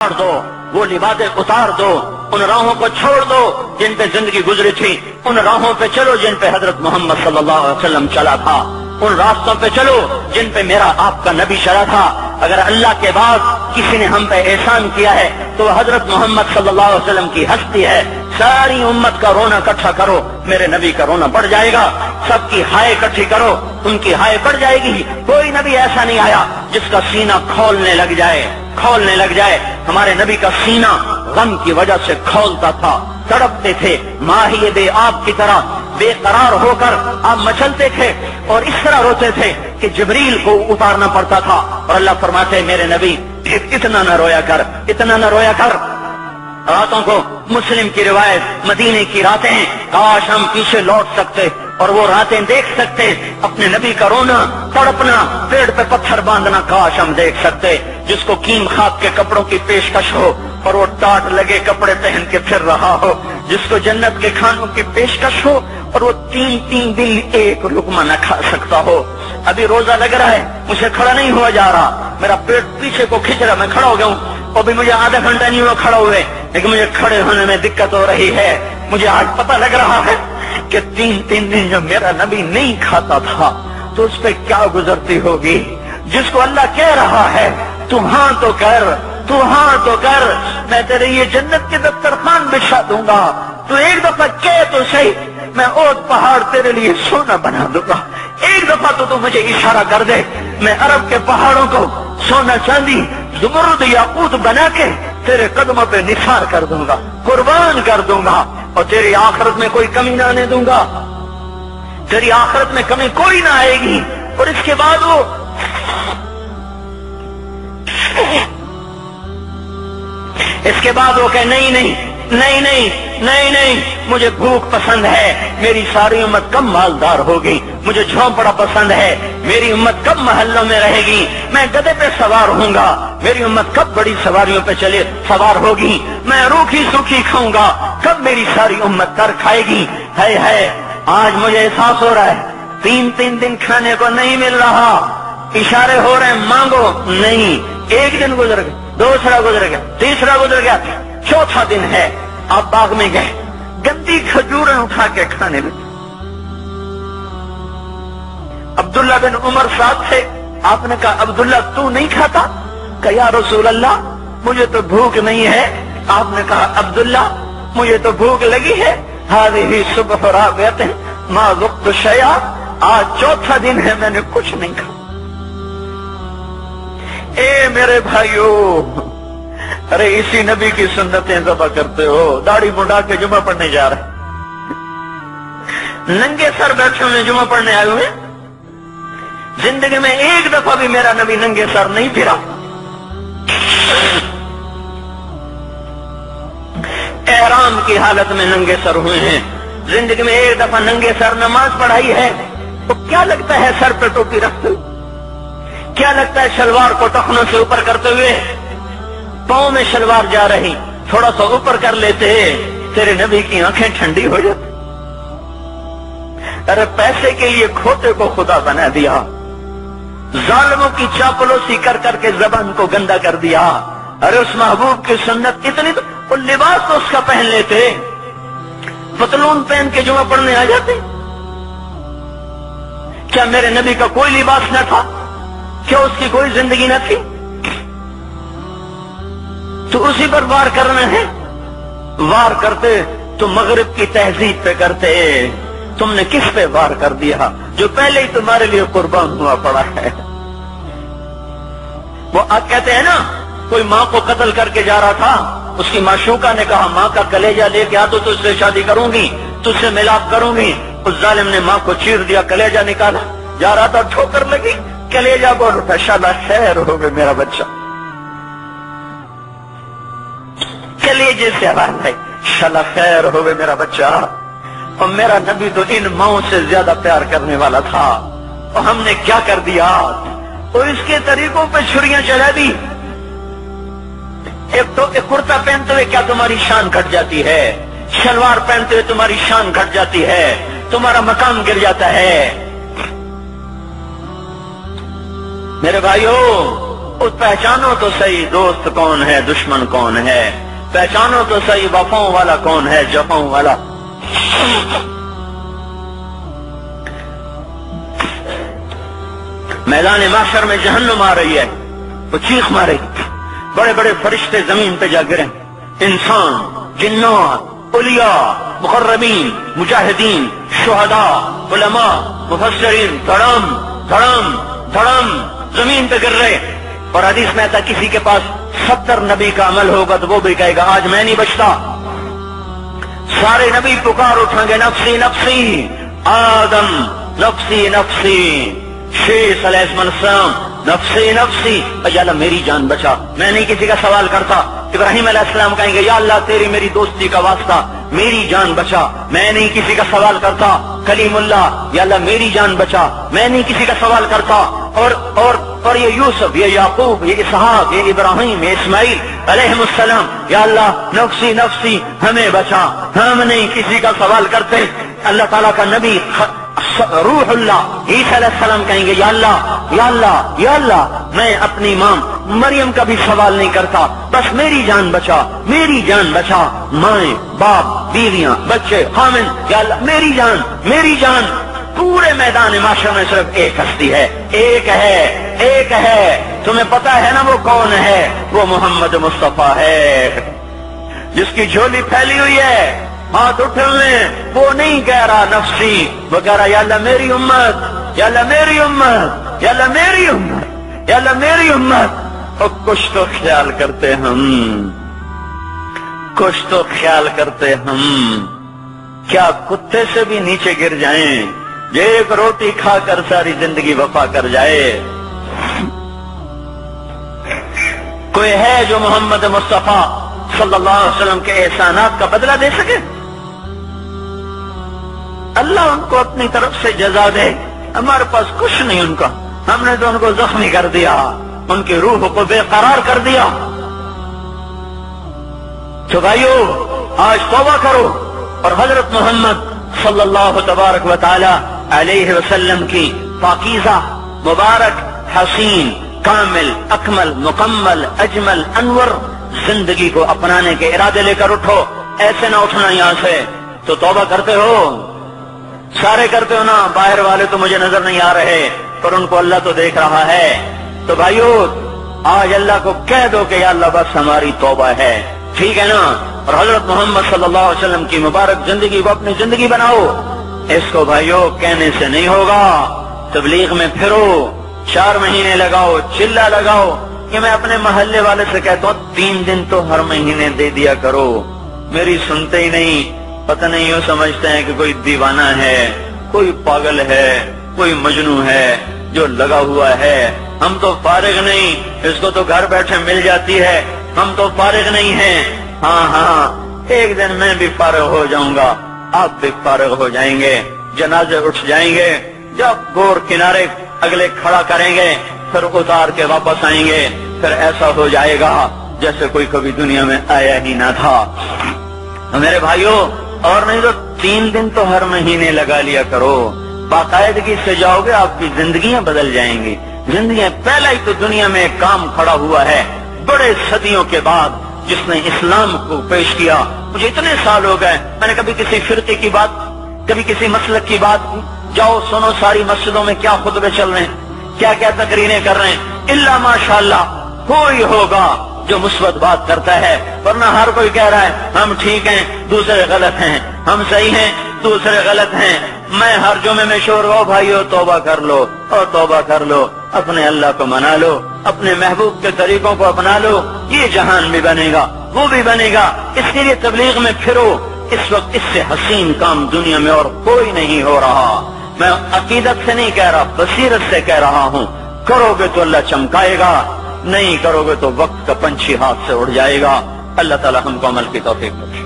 उतार दो, वो लिबासें उतार दो, उन राहों को छोड़ दो जिन पे जिंदगी गुजरी थी, उन राहों पे चलो जिन पे हजरत मोहम्मद सल्लल्लाहु अलैहि वसल्लम चला था, उन रास्तों पे चलो जिन पे मेरा आपका नबी चला था। अगर अल्लाह के बाद किसी ने हम पे एहसान किया है तो वह हजरत मोहम्मद सल्लल्लाहु अलैहि वसल्लम की हस्ती है। सारी उम्मत का रोना इकट्ठा करो, मेरे नबी का रोना बढ़ जाएगा। सबकी हाय इकट्ठी करो, उनकी हाय बढ़ जाएगी। कोई नबी ऐसा नहीं आया जिसका सीना खोलने लग जाए। हमारे नबी का सीना गम की वजह से खोलता था, तड़पते थे, माहिए बे आप की तरह बेकरार होकर आप मचलते थे और इस तरह रोते थे कि जिब्रील को उतारना पड़ता था। और अल्लाह फरमाते मेरे नबी इतना न रोया कर। रातों को मुस्लिम की रिवायत, मदीने की रातें हैं, काश हम पीछे लौट सकते और वो रातें देख सकते, अपने नबी का रोना, तड़पना, पेड़ पे पत्थर बांधना काश हम देख सकते। जिसको कीम खाक के कपड़ों की पेशकश हो और वो टाट लगे कपड़े पहन के फिर रहा हो, जिसको जन्नत के खानों की पेशकश हो और वो तीन दिन एक लुकमा न खा सकता हो। अभी रोजा लग रहा है, मुझे खड़ा नहीं हुआ जा रहा, मेरा पेट पीछे को खींच रहा, मैं खड़ा हो गया हूँ। अभी मुझे आधा घंटा नहीं हुआ खड़ा हुए, लेकिन मुझे खड़े होने में दिक्कत हो रही है। मुझे आज पता लग रहा है कि तीन दिन जब मेरा नबी नहीं खाता था तो उस पर क्या गुजरती होगी। जिसको अल्लाह कह रहा है तू हाँ तो कर, मैं तेरे ये जन्नत के दस्तरखान बिछा दूंगा, तू एक दफा कह तो सही, मैं ओट पहाड़ तेरे लिए सोना बना दूंगा। एक दफा तो तू मुझे इशारा कर दे, मैं अरब के पहाड़ों को सोना चांदी ज़ुमरुद याकूत बना के तेरे कदमों पे निसार कर दूंगा, कुर्बान कर दूंगा और तेरी आखिरत में कोई कमी ना आने दूंगा। तेरी आखिरत में कमी कोई ना आएगी। और इसके बाद वो कहे नहीं, मुझे भूख पसंद है, मेरी सारी उम्मत कब मालदार होगी, मुझे झोंपड़ा पसंद है, मेरी उम्मत कब महल्लों में रहेगी, मैं गधे पे सवार होऊंगा, मेरी उम्मत कब बड़ी सवारियों पे सवार होगी, मैं रूखी सूखी खाऊंगा, कब मेरी सारी उम्मत कर खाएगी। है आज मुझे एहसास हो रहा है, तीन दिन खाने को नहीं मिल रहा, इशारे हो रहे हैं मांगो नहीं। एक दिन गुजर गया, दूसरा गुजर गया, तीसरा गुजर गया, चौथा दिन है, आप बाग में गए, गंदी खजूरें उठा के खाने लगे। अब्दुल्ला बिन उमर साथ थे, आपने कहा अब्दुल्ला तू नहीं खाता? कहा या रसूल अल्लाह मुझे तो भूख नहीं है। आपने कहा अब्दुल्ला मुझे तो भूख लगी है, हाज़िही सुबह राबियत मा ज़ुक़्तु शैआ, आज चौथा दिन है मैंने कुछ नहीं खाया। ए मेरे भाइयों, अरे इसी नबी की सुन्नतें ज़बा करते हो, दाढ़ी मुंडा के जुमा पढ़ने जा रहे, नंगे सर बैठे हुए जुमा पढ़ने आए हुए। जिंदगी में एक दफा भी मेरा नबी नंगे सर नहीं फिरा। एहराम की हालत में नंगे सर हुए हैं, जिंदगी में एक दफा नंगे सर नमाज पढ़ाई है। तो क्या लगता है सर पे टोपी रखते हुए, क्या लगता है शलवार को टखनों से ऊपर करते हुए, पांव में शलवार जा रही, थोड़ा सा ऊपर कर लेते, तेरे नबी की आंखें ठंडी हो जाती। अरे पैसे के लिए खोते को खुदा बना दिया, जालिमों की चापलूसी कर करके जबान को गंदा कर दिया। अरे उस महबूब की सुन्नत इतनी, तो वो लिबास तो उसका पहन लेते, पतलून पहन के जुमा पढ़ने आ जाते। क्या मेरे नबी का कोई लिबास न था? क्या उसकी कोई जिंदगी न थी? तो उसी पर वार करना है। वार करते तो मगरिब की तहजीब पे करते, तुमने किस पे वार कर दिया जो पहले ही तुम्हारे लिए कुर्बान हुआ पड़ा है। वो आप कहते हैं ना, कोई माँ को कत्ल करके जा रहा था, उसकी माशूका ने कहा माँ का कलेजा लेके आ तो तुझसे शादी करूंगी, तुझसे मिलाप करूंगी। उस जालिम ने माँ को चीर दिया, कलेजा निकाला, जा रहा था ठोकर लगी, कलेजा बोल उठा, शाला खैर हो गए मेरा बच्चा। कलेजे से आवाज है, शाला खैर हो गए मेरा बच्चा। और मेरा नबी तो इन माओं से ज्यादा प्यार करने वाला था, और हमने क्या कर दिया, तो इसके तरीकों पे छुरियां चला दी। एक कुर्ता पहनते हुए क्या तुम्हारी शान घट जाती है, शलवार पहनते हुए तुम्हारी शान घट जाती है, तुम्हारा मकाम गिर जाता है। मेरे भाइयों, اس پہچانو تو صحیح دوست کون ہے دشمن کون ہے، پہچانو تو صحیح وفاؤں والا کون ہے جفاؤں والا۔ میدان محشر میں جہنم آ رہی ہے، وہ چیخ مارے، بڑے بڑے فرشتے زمین پہ جا گرے، انسان، جنات، اولیاء، مقربین، مجاہدین، شہداء، علماء، مفسرین، دھڑم دھڑم دھڑم زمین پہ گر رہے۔ اور حدیث میں آتا کسی کے پاس 70 نبی کا عمل ہوگا تو وہ بھی کہے گا آج میں نہیں بچتا۔ سارے نبی پکار اٹھیں گے نفسی نفسی، آدم نفسی نفسی، شیخ علیہ السلام نفسی نفسی، یا اللہ میری جان بچا، میں نہیں کسی کا سوال کرتا۔ ابراہیم علیہ السلام کہیں گے یا اللہ تیری میری دوستی کا واسطہ میری جان بچا، میں نہیں کسی کا سوال کرتا۔ کلیم اللہ، یا اللہ میری جان بچا، میں نہیں کسی کا سوال کرتا۔ اور یہ یوسف، یہ یعقوب، یہ اسحاق، یہ ابراہیم، یہ اسماعیل علیہ السلام، یا اللہ نفسی نفسی ہمیں بچا، ہم نہیں کسی کا سوال کرتے۔ اللہ تعالیٰ کا نبی روح اللہ عیسیٰ علیہ السلام کہیں گے یا اللہ یا اللہ یا اللہ میں اپنی ماں مریم کا بھی سوال نہیں کرتا، بس میری جان بچا، میری جان بچا، مائیں باپ بیویاں بچے خامن، یا اللہ میری جان میری جان۔ پورے میدان معاشرے میں صرف ایک ہستی ہے، ایک ہے، تمہیں پتا ہے نا وہ کون ہے؟ وہ محمد مصطفیٰ ہے، جس کی جھولی پھیلی ہوئی ہے، ہاتھ اٹھے ہوئے، وہ نہیں کہہ رہا نفسی، وہ کہہ رہا یا اللہ میری امت، یا اللہ میری امت، یا اللہ میری امت، یا اللہ میری امت۔ اور کچھ تو خیال کرتے ہم، کچھ تو خیال کرتے ہم، کیا کتے سے بھی نیچے گر جائیں، ایک روٹی کھا کر ساری زندگی وفا کر جائے؟ کوئی ہے جو محمد مصطفیٰ صلی اللہ علیہ وسلم کے احسانات کا بدلہ دے سکے؟ اللہ ان کو اپنی طرف سے جزا دے، ہمارے پاس کچھ نہیں ان کا، ہم نے تو ان کو زخمی کر دیا، ان کی روح کو بے قرار کر دیا۔ تو بھائیو آج توبہ کرو اور حضرت محمد صلی اللہ تبارک و تعالی علیہ وسلم کی پاکیزہ مبارک حسین کامل اکمل مکمل اجمل انور زندگی کو اپنانے کے ارادے لے کر اٹھو۔ ایسے نہ اٹھنا یہاں سے، تو توبہ کرتے ہو، سارے کرتے ہو نا، باہر والے تو مجھے نظر نہیں آ رہے پر ان کو اللہ تو دیکھ رہا ہے۔ تو بھائیو آج اللہ کو کہہ دو کہ یا اللہ بس ہماری توبہ ہے، ٹھیک ہے نا؟ اور حضرت محمد صلی اللہ علیہ وسلم کی مبارک زندگی کو اپنی زندگی بناؤ۔ اس کو بھائیو کہنے سے نہیں ہوگا، تبلیغ میں پھرو، 4 مہینے لگاؤ، چلہ لگاؤ کہ میں اپنے محلے والے سے کہتا ہوں 3 دن تو ہر مہینے دے دیا کرو، میری سنتے ہی نہیں، پتہ نہیں یوں سمجھتے ہیں کہ کوئی دیوانہ ہے، کوئی پاگل ہے، کوئی مجنون ہے جو لگا ہوا ہے۔ ہم تو فارغ نہیں، اس کو تو گھر بیٹھے مل جاتی ہے، ہم تو فارغ نہیں ہیں۔ ہاں ایک دن میں بھی فارغ ہو جاؤں گا، آپ بھی فارغ ہو جائیں گے، جنازے اٹھ جائیں گے، جب گور کنارے اگلے کھڑا کریں گے پھر اتار کے واپس آئیں گے، پھر ایسا ہو جائے گا جیسے کوئی کبھی دنیا میں آیا ہی نہ تھا۔ میرے بھائیوں اور نہیں تو 3 دن تو ہر مہینے لگا لیا کرو، باقاعدگی سے جاؤ گے، آپ کی زندگیاں بدل جائیں گی۔ زندگیاں پہلا ہی تو دنیا میں ایک کام کھڑا ہوا ہے بڑے صدیوں کے بعد جس نے اسلام کو پیش کیا۔ مجھے اتنے سال ہو گئے، میں نے کبھی کسی فرقے کی بات، کبھی کسی مسلک کی بات، جاؤ سنو ساری مسجدوں میں کیا خطبے چل رہے ہیں، کیا کیا تقریریں کر رہے ہیں، الا ماشاءاللہ کوئی ہوگا جو مثبت بات کرتا ہے، ورنہ ہر کوئی کہہ رہا ہے ہم ٹھیک ہیں دوسرے غلط ہیں، ہم صحیح ہیں دوسرے غلط ہیں۔ میں ہر جمعے میں شور ہو بھائیو توبہ کر لو اور توبہ کر لو، اپنے اللہ کو منا لو، اپنے محبوب کے طریقوں کو اپنا لو، یہ جہان بھی بنے گا وہ بھی بنے گا۔ اس کے لیے تبلیغ میں پھرو، اس وقت اس سے حسین کام دنیا میں اور کوئی نہیں ہو رہا۔ میں عقیدت سے نہیں کہہ رہا، بصیرت سے کہہ رہا ہوں، کرو گے تو اللہ چمکائے گا، نہیں کرو گے تو وقت کا پنچھی ہاتھ سے اڑ جائے گا۔ اللہ تعالی ہم کو عمل کی توفیق دے۔